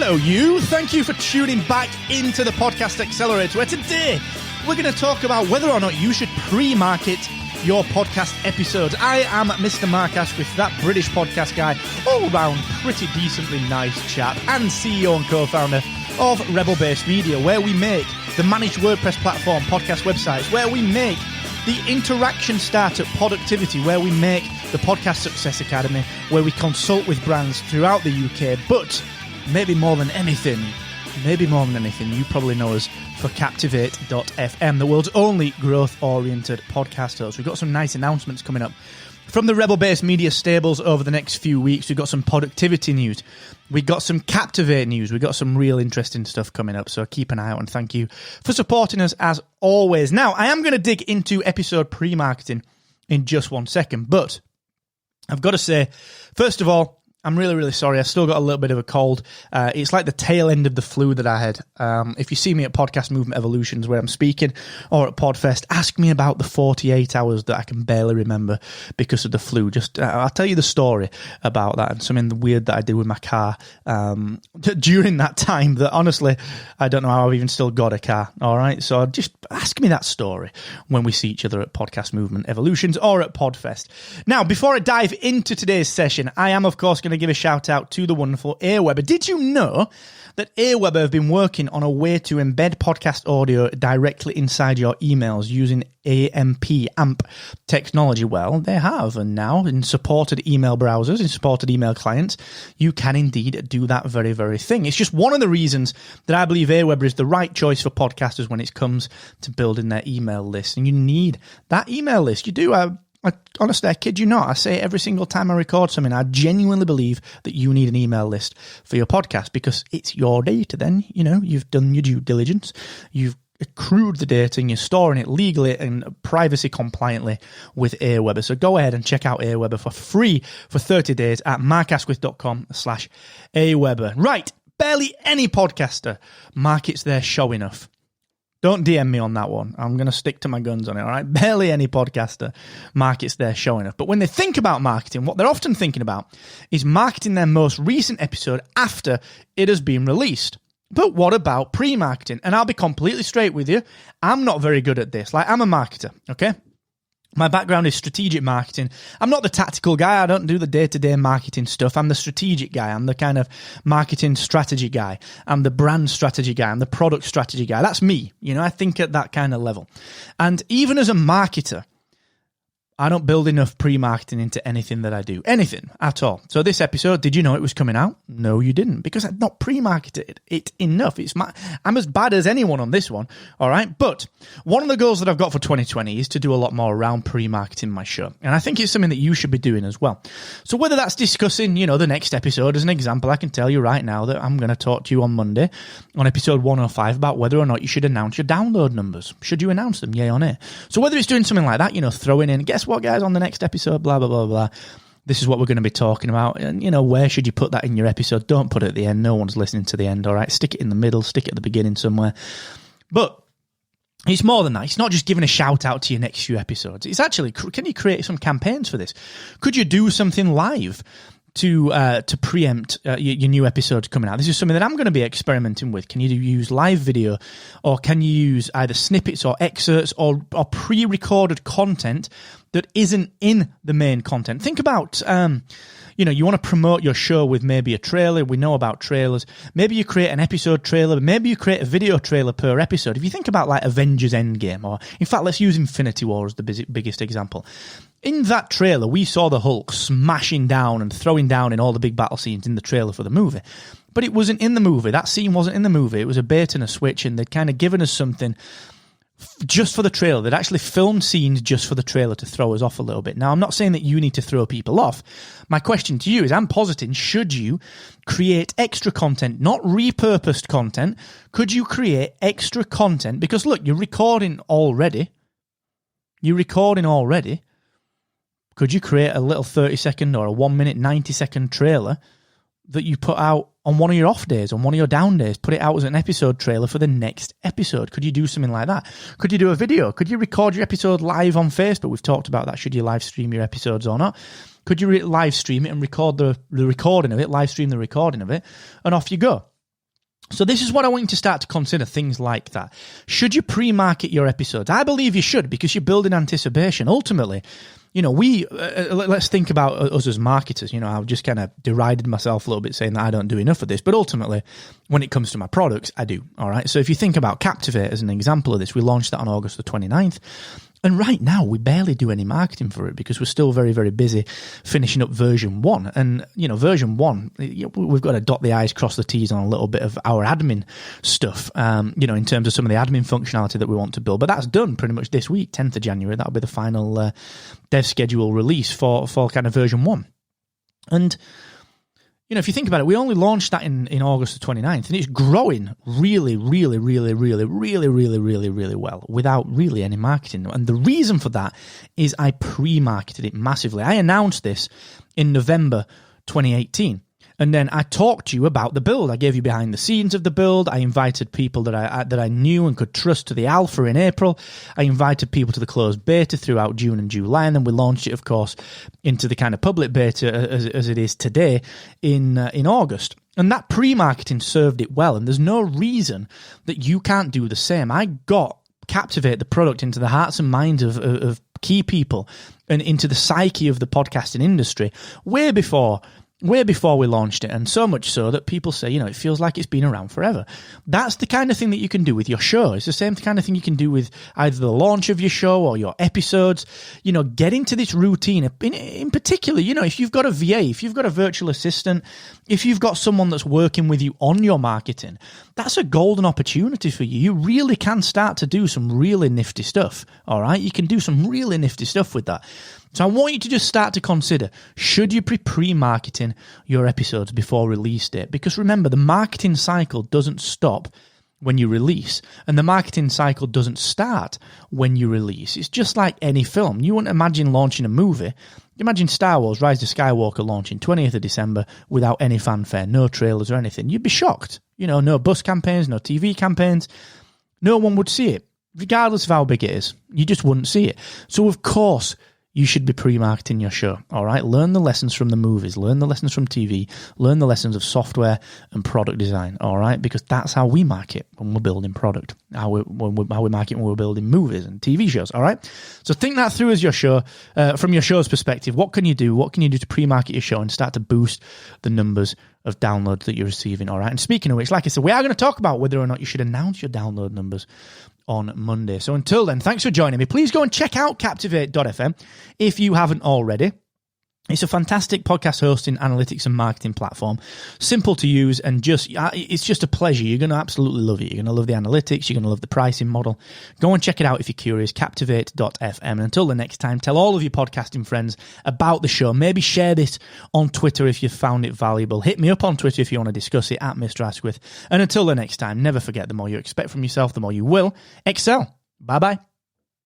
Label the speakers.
Speaker 1: Hello, you. Thank you for tuning back into the Podcast Accelerator, where today we're going to talk about whether or not you should pre-market your podcast episodes. I am Mr. Mark Asquith, that British podcast guy, all-round pretty decently nice chap, and CEO and co-founder of Rebel Based Media, where we make the managed WordPress platform podcast websites, where we make the interaction startup Productivity, where we make the Podcast Success Academy, where we consult with brands throughout the UK, but maybe more than anything, you probably know us for Captivate.fm, the world's only growth-oriented podcast host. We've got some nice announcements coming up from the Rebel-based media stables over the next few weeks. We've got some productivity news. We've got some Captivate news. We've got some real interesting stuff coming up, so keep an eye out, and thank you for supporting us as always. Now, I am going to dig into episode pre-marketing in just 1 second, but I've got to say, first of all, I'm really, really sorry. I still got a little bit of a cold. It's like the tail end of the flu that I had. If you see me at Podcast Movement Evolutions where I'm speaking, or at Podfest, ask me about the 48 hours that I can barely remember because of the flu. I'll tell you the story about that and something weird that I did with my car during that time that honestly, I don't know how I've even still got a car. All right. So just ask me that story when we see each other at Podcast Movement Evolutions or at Podfest. Now, before I dive into today's session, I am, of course, going to give a shout out to the wonderful AWeber. Did you know that AWeber have been working on a way to embed podcast audio directly inside your emails using AMP technology? Well, they have, and now in supported email browsers, in supported email clients, you can indeed do that very, very thing. It's just one of the reasons that I believe AWeber is the right choice for podcasters when it comes to building their email list. And you need that email list. You do. Honestly, I kid you not. I say it every single time I record something. I genuinely believe that you need an email list for your podcast because it's your data then. You know, you've done your due diligence. You've accrued the data and you're storing it legally and privacy compliantly with AWeber. So go ahead and check out AWeber for free for 30 days at markasquith.com/AWeber. Right. Barely any podcaster markets their show enough. Don't DM me on that one. I'm going to stick to my guns on it, all right? Barely any podcaster markets their show enough. But when they think about marketing, what they're often thinking about is marketing their most recent episode after it has been released. But what about pre-marketing? And I'll be completely straight with you. I'm not very good at this. I'm a marketer, okay? My background is strategic marketing. I'm not the tactical guy. I don't do the day-to-day marketing stuff. I'm the strategic guy. I'm the kind of marketing strategy guy. I'm the brand strategy guy. I'm the product strategy guy. That's me. You know, I think at that kind of level. And even as a marketer, I don't build enough pre-marketing into anything that I do. Anything at all. So this episode, did you know it was coming out? No, you didn't, because I've not pre-marketed it enough. I'm as bad as anyone on this one, all right? But one of the goals that I've got for 2020 is to do a lot more around pre-marketing my show. And I think it's something that you should be doing as well. So whether that's discussing, you know, the next episode as an example, I can tell you right now that I'm going to talk to you on Monday on episode 105 about whether or not you should announce your download numbers. Should you announce them, yay or nay? So whether it's doing something like that, you know, throwing in, guess what, guys, on the next episode, blah, blah, blah, blah. This is what we're going to be talking about. And, you know, where should you put that in your episode? Don't put it at the end. No one's listening to the end, all right? Stick it in the middle. Stick it at the beginning somewhere. But it's more than that. It's not just giving a shout out to your next few episodes. It's actually, can you create some campaigns for this? Could you do something live to preempt your new episodes coming out? This is something that I'm going to be experimenting with. Can you use live video, or can you use either snippets or excerpts or pre-recorded content that isn't in the main content? Think about, you know, you want to promote your show with maybe a trailer. We know about trailers. Maybe you create an episode trailer. Maybe you create a video trailer per episode. If you think about like Avengers Endgame, or in fact, let's use Infinity War as the biggest example. In that trailer, we saw the Hulk smashing down and throwing down in all the big battle scenes in the trailer for the movie. But it wasn't in the movie. That scene wasn't in the movie. It was a bait and a switch, and they'd kind of given us something just for the trailer. They'd actually filmed scenes just for the trailer to throw us off a little bit. Now, I'm not saying that you need to throw people off. My question to you is, I'm positing, should you create extra content, not repurposed content? Could you create extra content? Because, look, you're recording already. Could you create a little 30-second or a 1 minute, 90-second trailer that you put out on one of your off days, on one of your down days? Put it out as an episode trailer for the next episode. Could you do something like that? Could you do a video? Could you record your episode live on Facebook? We've talked about that. Should you live stream your episodes or not? Could you live stream it and record the recording of it, live stream the recording of it, and off you go? So this is what I want you to start to consider, things like that. Should you pre-market your episodes? I believe you should, because you're building anticipation. Ultimately, let's think about us as marketers. I've just kind of derided myself a little bit saying that I don't do enough of this, but ultimately, when it comes to my products, I do. All right. So if you think about Captivate as an example of this, we launched that on August the 29th. And right now, we barely do any marketing for it because we're still very, very busy finishing up version 1. And, version 1, we've got to dot the I's, cross the T's on a little bit of our admin stuff, in terms of some of the admin functionality that we want to build. But that's done pretty much this week, 10th of January. That'll be the final dev schedule release for kind of version 1. And if you think about it, we only launched that in August the 29th, and it's growing really, really, really, really, really, really, really, really well without really any marketing. And the reason for that is I pre-marketed it massively. I announced this in November 2018. And then I talked to you about the build. I gave you behind the scenes of the build. I invited people that I knew and could trust to the alpha in April. I invited people to the closed beta throughout June and July, and then we launched it, of course, into the kind of public beta as it is today in August. And that pre-marketing served it well, and there's no reason that you can't do the same. I got Captivate, the product, into the hearts and minds of key people and into the psyche of the podcasting industry way before we launched it, and so much so that people say, it feels like it's been around forever. That's the kind of thing that you can do with your show. It's the same kind of thing you can do with either the launch of your show or your episodes. Get into this routine. In particular, if you've got a VA, if you've got a virtual assistant, if you've got someone that's working with you on your marketing, that's a golden opportunity for you. You really can start to do some really nifty stuff, all right? You can do some really nifty stuff with that. So I want you to just start to consider, should you be pre-marketing your episodes before release date? Because remember, the marketing cycle doesn't stop when you release, and the marketing cycle doesn't start when you release. It's just like any film. You wouldn't imagine launching a movie. Imagine Star Wars Rise of Skywalker launching 20th of December without any fanfare, no trailers or anything. You'd be shocked. No bus campaigns, no TV campaigns. No one would see it, regardless of how big it is. You just wouldn't see it. So, of course, you should be pre-marketing your show, all right? Learn the lessons from the movies, learn the lessons from TV, learn the lessons of software and product design, all right? Because that's how we market when we're building product, how we market when we're building movies and TV shows, all right? So think that through as your show, from your show's perspective. What can you do? What can you do to pre-market your show and start to boost the numbers of downloads that you're receiving, all right? And speaking of which, like I said, we are going to talk about whether or not you should announce your download numbers on Monday. So until then, thanks for joining me. Please go and check out Captivate.fm if you haven't already. It's a fantastic podcast hosting, analytics, and marketing platform. Simple to use, and it's just a pleasure. You're going to absolutely love it. You're going to love the analytics. You're going to love the pricing model. Go and check it out if you're curious, Captivate.fm. And until the next time, tell all of your podcasting friends about the show. Maybe share this on Twitter if you found it valuable. Hit me up on Twitter if you want to discuss it, at Mr. Asquith. And until the next time, never forget, the more you expect from yourself, the more you will excel. Bye-bye.